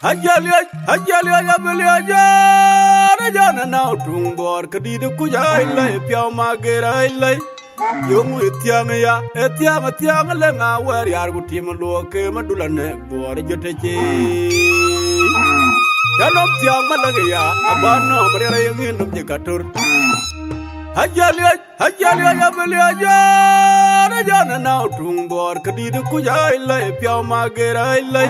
Ajali abeli ajana na tungbor kadidu kuja ilai piao magera ilai yongu etiang le nga wer yar gutim lo ke madula ne bor joteche yanom tiang malaga ya abano merera yengin nubje katur Ajali abeli ajana na tungbor kadidu kuja ilai piao magera ilai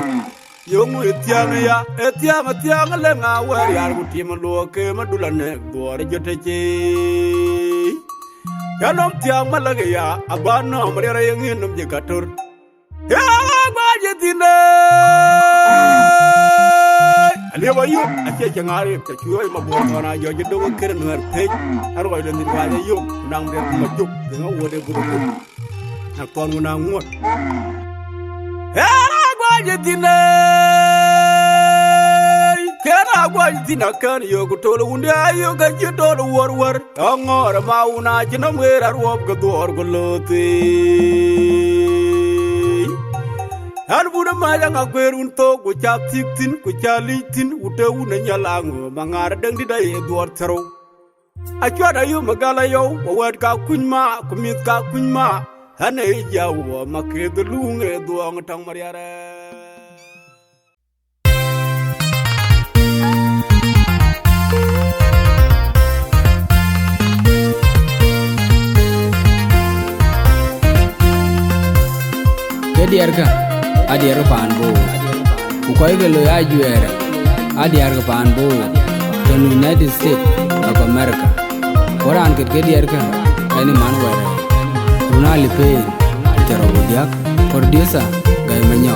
yongu etiang le nga wer yar gutim lo ke madula ne bor joteche yanom tiang malaga ya abano merera yengin nubje katur ya gwajetine Aliwa yu ache jangari ta chuoi mabor na jo do keren wer tej arwa le ndir wale yu nang der ma juk nga wode buru na ton na ngot era gwajetine kera gwajetina kan yo ko tolo unde ayo ga jidolo war angor mauna jina wera rob ga dor golote Albuna maya nga kwerun to ku cha tiktin ku cha litin utewu na nyalango mangar dang di dai eduar tero achwa yu magala yo wad ka kunyma kumit ka kunyma hane jawo makedo lunge duang tang mariare Kediarka adiar panbo ukoi gelo ya juera adiar panbo the United States of America koran ke diarka ani manwara runali pe terobodiak kordesa gay manyo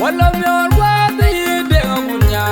Wala mi orwa de de ngunya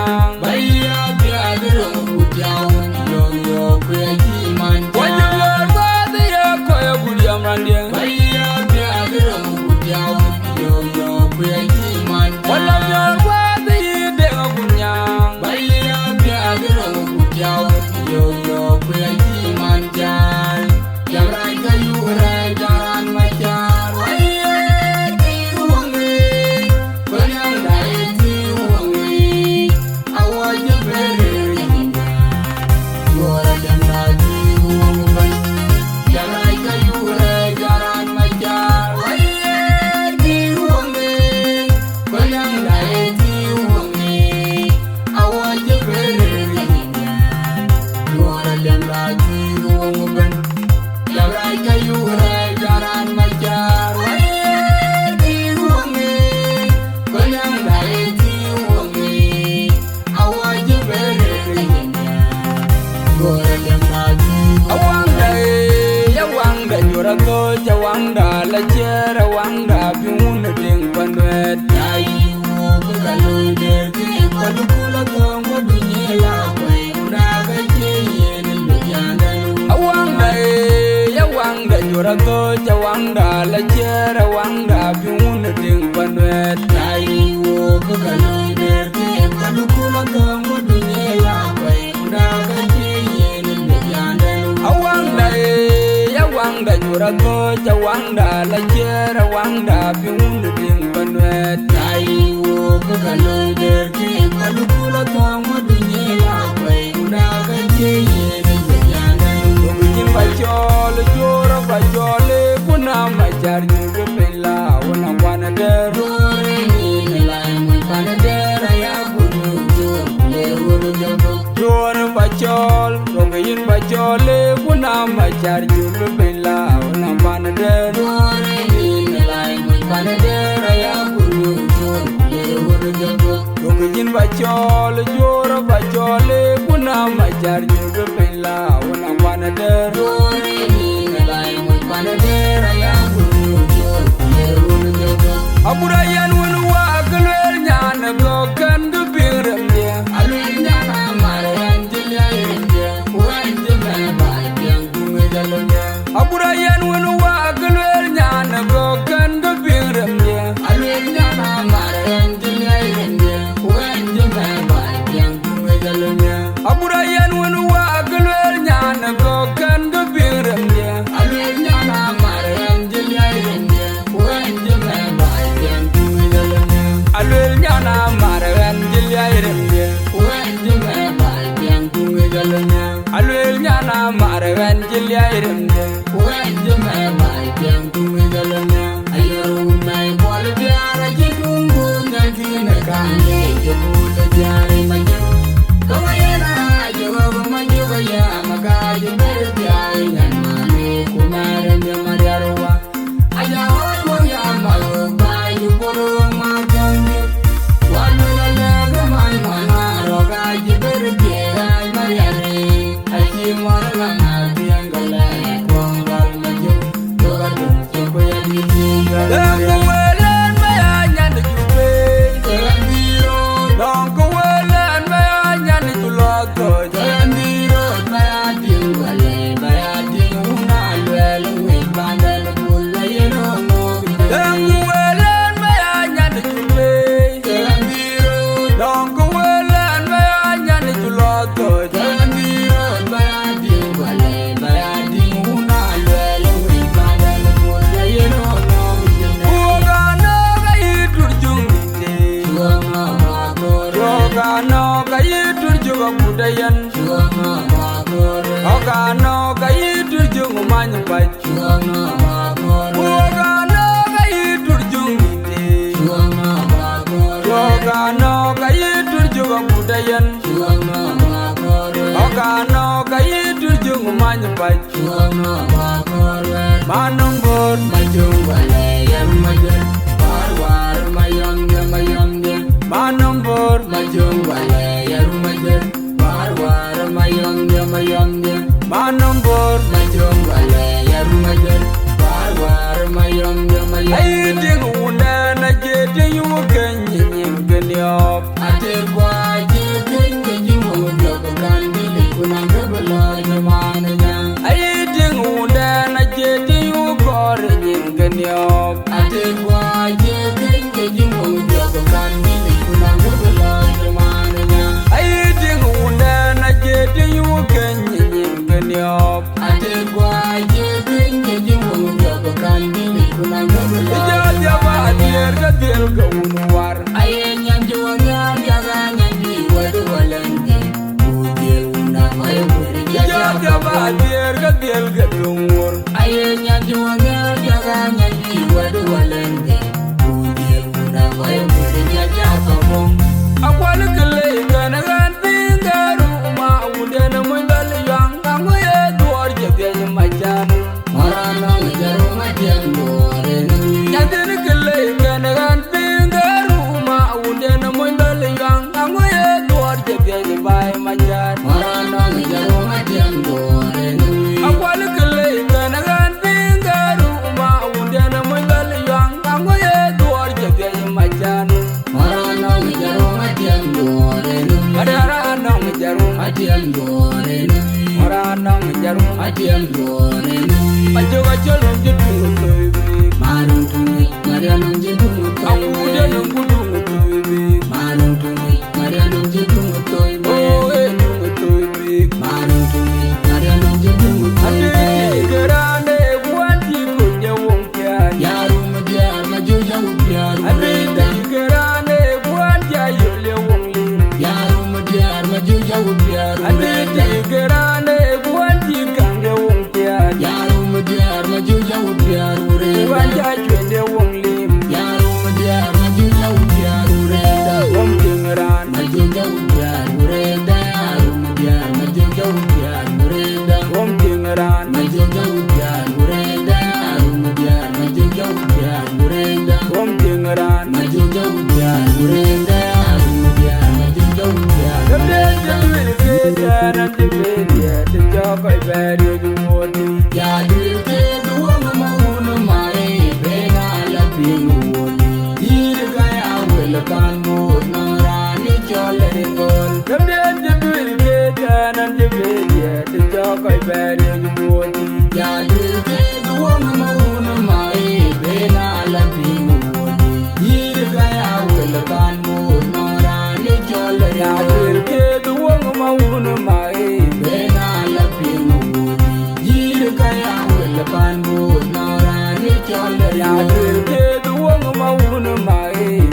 jura to jawanda la jera wanda biun ding banwet ai wo ko kalo der ke kalu kula to modunye la pai unda ka ji yen de yande awanda yawanda jura to jawanda la jera wanda biun ding banwet ai wo ko kalo der ke kalu kula to modunye la pai unda ka ji yen de yande bajol jora bajole kuna majar nyugo pela wana wana derore ni lai mun pana dera ya bunu le woro jogo jora bajol rongayin bajole kuna majar nyugo pela wana wana derore ni lai mun pana dera ya bunu le woro jogo rongayin bajol jora bajole kuna majar nyugo pela wana wana derore Aburayan wunu wa galwel nyana go kandu biram dia alwel nyana maran jilya yende wanje me ba yang kunge jalonya Aburayan wunu wa galwel nyana go kandu biram dia alwel nyana maran jilya yende wanje me ba yang kunge jalonya Aburayan wunu wa galwel nyana go kandu biram dia alwel nyana maran jilya yende wanje me ba alwel nyana maragan jilya iremye wanje me bal yang kunge galanya alwel nyana maragan jilya iremye wanje me bal yang kunge galanya ayo mai bol biara jidungu nganti na kanje jebul jare maju kawayana jawa maju ya magaje ber biara nyan mane kumare me mariarwa aya mo ya malo bayu boro Ogano kayitur jungu manyupai Ogano kayitur jungu ite Ogano kayitur jungu budayan Ogano kayitur jungu manyupai Manumbur majung balayan majan War mayong dia Manumbur majung balayan majan War mayong dia Manumbur majung balayan majan War mayong dia Ay ding una na jeding yu ganyin ganyop Ate kwa jeding ganyin ugyok kandili kunang kabala jamananya Ay ding una na jeding yu korinyin ganyop Ate kwa jeding ganyin ugyok kandili kunang kabala jamananya Ay nong jarum Adiam dore nui ora nong jarum Adiam dore nui ajoga cholom jidungu toibi Marung tumi Marianum jidungu akude toibe nungudungu toibi Marung tumi Marianum jidungu toibe dungu toibi Marung tumi Marianum jidungu ade toibe gerande wanti kunye wongkya Yarum diar majuja upiar ade ureda gerande wanti ayole wongli Yarum diar majuja upiar ade ureda gerande wanti kange wongkya Yarum diar majuja upiar ureda wanja chwende wongli Yarum diar majuja upiar ureda wongtingran Majuja upiar ureda Yarum diar majuja upiar ureda wongtingran Majuja upiar ureda Yarum diar majuja upiar ureda wongtingran Majuja upiar ureda Yarum diar majuja upiar Ya dirke duwa mauna mai bega la pingu dir kaya wel kango narani chole gol Ya dirke duwa mauna mai bega la pingu dir kaya wel kango narani chole bega la pingu dir kaya wel kango narani chole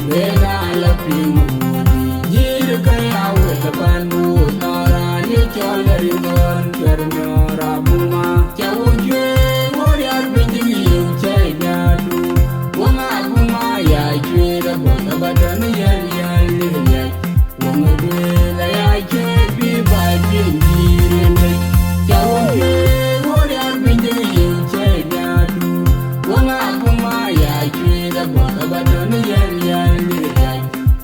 bega la pingu dir kaya wel kango narani chole gol Kernyora bunga Chawunjwe ngoriar benjingi yung chay nyadu Wanga bunga ya chwera bonga badan yal yal liryay Wanga dwela ya chebi bajin jirene Chawunjwe ngoriar benjingi yung chay nyadu Wanga bunga ya chwera bonga badan yal yal liryay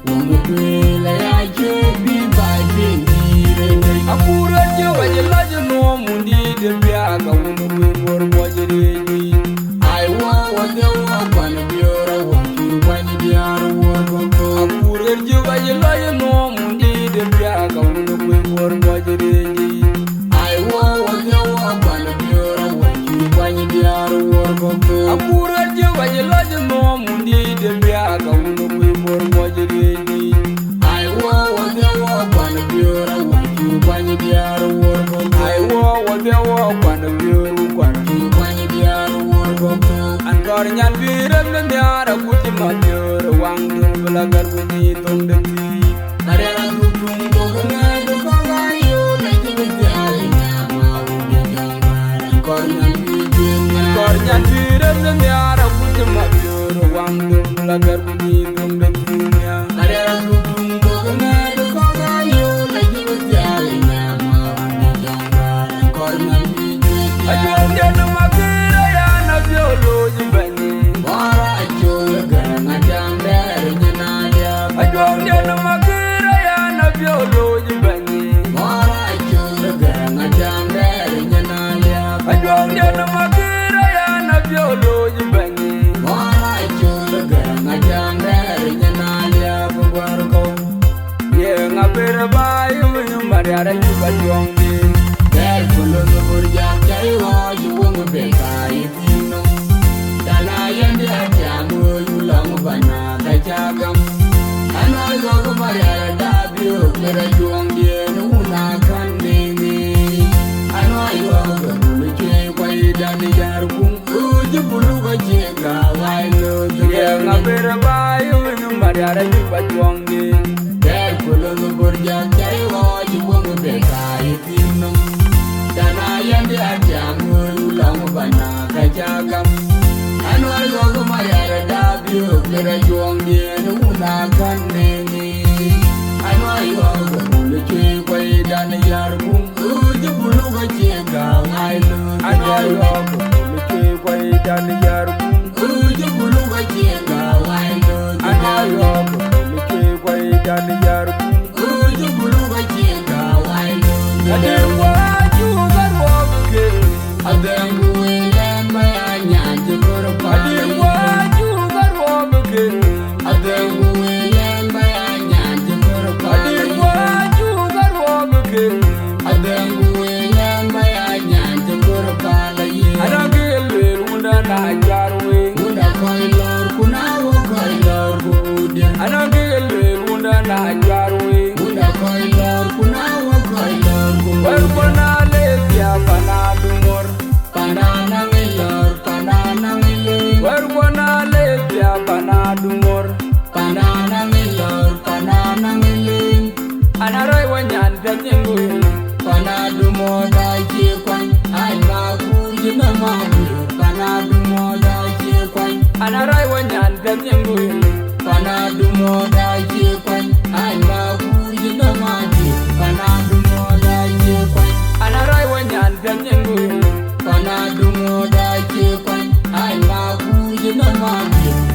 Wanga dwela ya chebi bajin jirene Akura jewa jelaje no mundi de biaga unu wimor mojireji I want what you want, when you're a woman, when you're a woman. Akura jewa jelaje no mundi de biaga unu wimor mojireji I want what you want, when you're a woman, when you're a woman. Akura jewa jelaje no mundi de biaga unu wimor mojireji I want what you want, when you're a woman, when you're a woman. I wa wadewa kwana biru kwana When you're a woman. Ankor nyan biram na nyara kuti majur wangdur belagar bunyi tondemi Narera tutung bogana, dukanga yo, like you with the alina, Kornyan bijin, Ankor nyan biram na nyara kuti majur wangdur belagar bunyi tondemi Narera tutung bogana, dukanga yo, like you with the alina, Kornyan bijin, Ajong jana makira ya na biolo jimbani Mara achola garanga jamber nyanaya, Ajong jana makira ya na biolo jimbani Mara achola garanga jamber nyanaya, Ajong jana makira ya na biolo jimbani Mara achola garanga jamber nyanaya, Bugwarko. Ye ngabere bayi winyu mariara yuba jongi Del fulo no burja chai wa juwang beka yitino Dala yandi ajamu yulang bana kachagam Anoy gogo mariara dabio kera juwang dien una kandini Anoy gogo bulu chwe kwa idani jarkung Uji bulu kwa chega wailo Ye ngabere bayi winyu mariara yuba jongi Del fulo no burja chai wa juwang beka yitino Dana yandi ajamu yulang bana kachagam Anwar gogo mayara dabio kera juang dien una kaneni Anwar gogo bulu chwe kwa idani jarkung Uji bulu kwa chega wailo Anoy yogo Luki kwa idani yarubu Uji bulu kwa chega wailo Anoy yogo Luki kwa idani yarubu Uji bulu kwa chega wailo Adewa juga roke Adengu welen maya nyanji korpa Adewa juga roke Adengu welen maya nyanji korpa Adewa juga roke dan nyembu panadu moda kwan ai ma ku na ma panadu moda kwan anarai wanyan dan nyembu panadu moda kwan ai ma ku na ma panadu moda kwan anarai wanyan dan nyembu panadu moda kwan ai ma ku na ma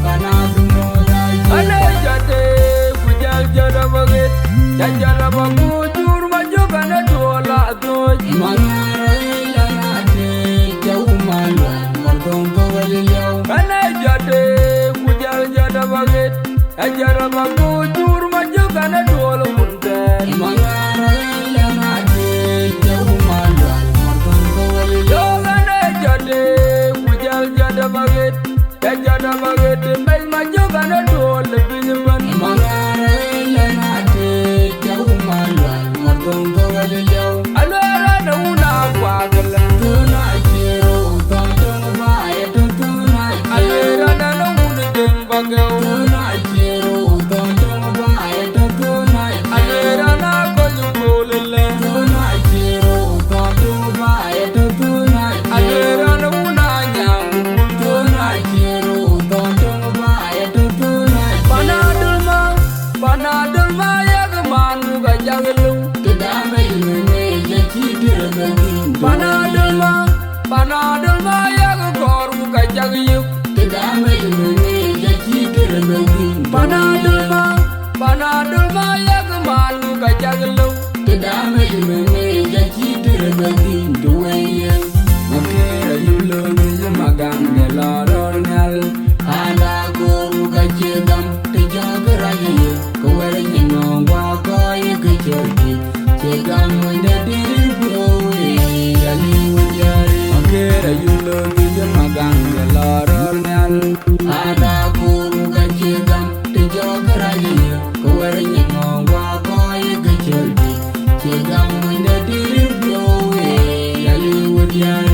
panadu moda ana jate kujal jara bagit jara bagu jur maju kana dola doj mangarai lanate jauh malu mardong bawaliyau ana jate kujal jara bagit jara bagu jur maju kana dola munten mangarai lanate jauh malu mardong bawaliyau ana jate kujal jara bagit mai maju kana dola binban mangarai lanate jauh malu mardong bawaliyau alora na una kwagala tuna jero tantang bae tuna alora na una dembagau tuna jero tantang bae tuna alora na kolule tuna jero tantang bae tuna alora na una nyang tuna jero tantang bae tuna panadul ma ya manu ga jaglu panadul ma ya kor ga jagyu panadul ma ya manu ga jaglu makera yulo ni magang de lorol ngal ala kor ga jegam te jagara ye ko were ni ngwa ko ye ke jorti jegam de dir bro ali wajari makera yulo ni magang de lorol ngal ala kor ga jegam te jagara ye ko were ni ngwa ko ye ke jorti jegam de dir bro ali wajari